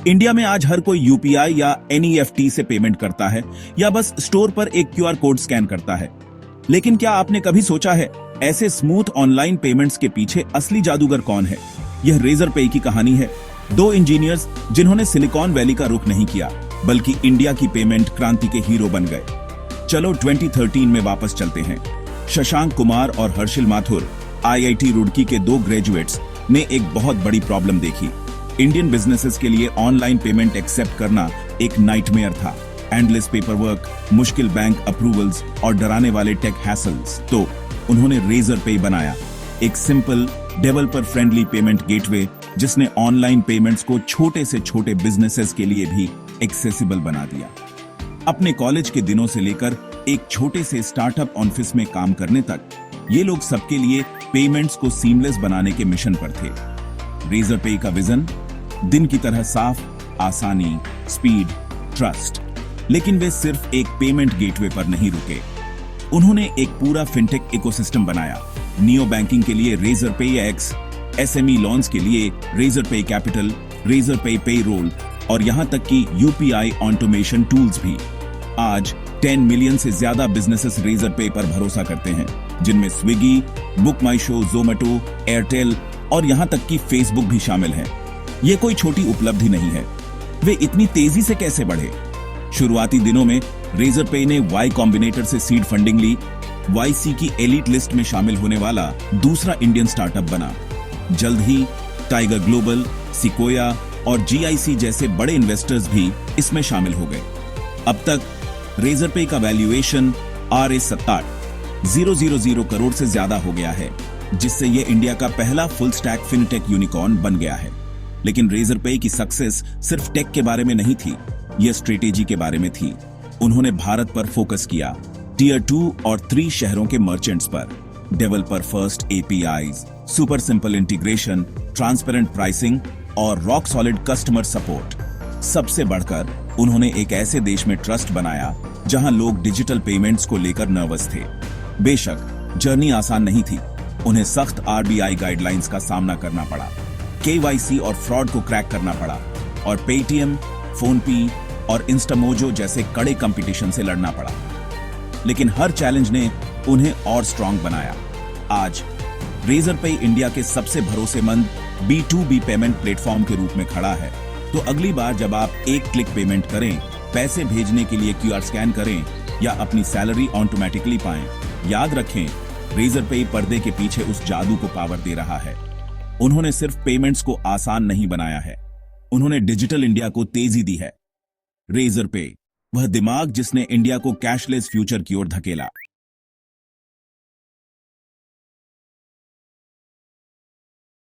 India में आज हर कोई यूपीआई या एनईएफटी से पेमेंट करता है या बस स्टोर पर एक क्यूआर कोड स्कैन करता है। लेकिन क्या आपने कभी सोचा है ऐसे स्मूथ ऑनलाइन पेमेंट्स के पीछे असली जादूगर कौन है? यह रेजर पे की कहानी है। दो इंजीनियर्स जिन्होंने सिलिकॉन वैली का रुख नहीं किया बल्कि इंडिया की पेमेंट क्रांति के हीरो बन गए। चलो 2013 में वापस चलते हैं। शशांक कुमार और हर्षिल माथुर आईआईटी रुड़की के दो ग्रेजुएट्स ने एक बहुत बड़ी प्रॉब्लम देखी। इंडियन बिजनेसेस के लिए ऑनलाइन पेमेंट एक्सेप्ट करना एक नाइटमेयर था। एंडलेस पेपर वर्क, मुश्किल बैंक अप्रूवल्स और डराने वाले टेक हैसल्स। तो उन्होंने रेजर पे बनाया, एक simple developer friendly payment gateway जिसने ऑनलाइन पेमेंट्स को छोटे से छोटे बिजनेसेस के लिए भी एक्सेसिबल बना दिया। अपने कॉलेज के दिनों से लेकर एक छोटे से स्टार्टअप ऑफिस में काम करने तक ये लोग सबके लिए पेमेंट्स को सीमलेस बनाने के मिशन पर थे। रेजर पे का विजन दिन की तरह साफ, आसानी, स्पीड, ट्रस्ट। लेकिन वे सिर्फ एक पेमेंट गेटवे पर नहीं रुके। उन्होंने एक पूरा फिनटेक इकोसिस्टम बनाया। नियो बैंकिंग के लिए रेजर पे एक्स, एसएमई लॉन्स के लिए रेजर पे कैपिटल, रेजर पे पेरोल और यहां तक कि यूपीआई ऑटोमेशन टूल्स भी। आज 10 मिलियन से ज्यादा बिजनेसेस रेजर पे पर भरोसा करते हैं, जिनमें स्विगी, बुक माई शो, जोमेटो, एयरटेल और यहां तक कि फेसबुक भी शामिल है। ये कोई छोटी उपलब्धि नहीं है। वे इतनी तेजी से कैसे बढ़े? शुरुआती दिनों में रेजर पे ने वाई कॉम्बिनेटर से सीड फंडिंग ली। वाईसी की एलीट लिस्ट में शामिल होने वाला दूसरा इंडियन स्टार्टअप बना। जल्द ही टाइगर ग्लोबल, सिकोया और जीआईसी जैसे बड़े इन्वेस्टर्स भी इसमें शामिल हो गए। अब तक रेजर पे का वैल्यूएशन $67,000 करोड़ से ज्यादा हो गया है, जिससे यह इंडिया का पहला फुल स्टैक फिनटेक यूनिकॉर्न बन गया है। लेकिन रेजर पे की सक्सेस सिर्फ टेक के बारे में नहीं थी, यह स्ट्रेटेजी के बारे में थी। उन्होंने भारत पर फोकस किया, टियर 2 और 3 शहरों के मर्चेंट्स पर। Developer first APIs, super simple integration, transparent pricing और रॉक सॉलिड कस्टमर सपोर्ट। सबसे बढ़कर उन्होंने एक ऐसे देश में ट्रस्ट बनाया जहां लोग डिजिटल पेमेंट्स को लेकर नर्वस थे। बेशक जर्नी आसान नहीं थी, उन्हें सख्त आरबीआई गाइडलाइंस का सामना करना पड़ा, केवाईसी और फ्रॉड को क्रैक करना पड़ा और पेटीएम, फोनपे और इंस्टामोजो जैसे कड़े कंपटीशन से लड़ना पड़ा। लेकिन हर चैलेंज ने उन्हें और स्ट्रांग बनाया। आज रेजर पे इंडिया के सबसे भरोसेमंद B2B पेमेंट प्लेटफॉर्म के रूप में खड़ा है। तो अगली बार जब आप एक क्लिक पेमेंट करें, पैसे भेजने के लिए क्यूआर स्कैन करें या अपनी सैलरी ऑटोमेटिकली पाएं, याद रखें रेजर पे पर्दे के पीछे उस जादू को पावर दे रहा है। उन्होंने सिर्फ पेमेंट्स को आसान नहीं बनाया है, उन्होंने डिजिटल इंडिया को तेजी दी है। रेजर पे, वह दिमाग जिसने इंडिया को कैशलेस फ्यूचर की ओर धकेला।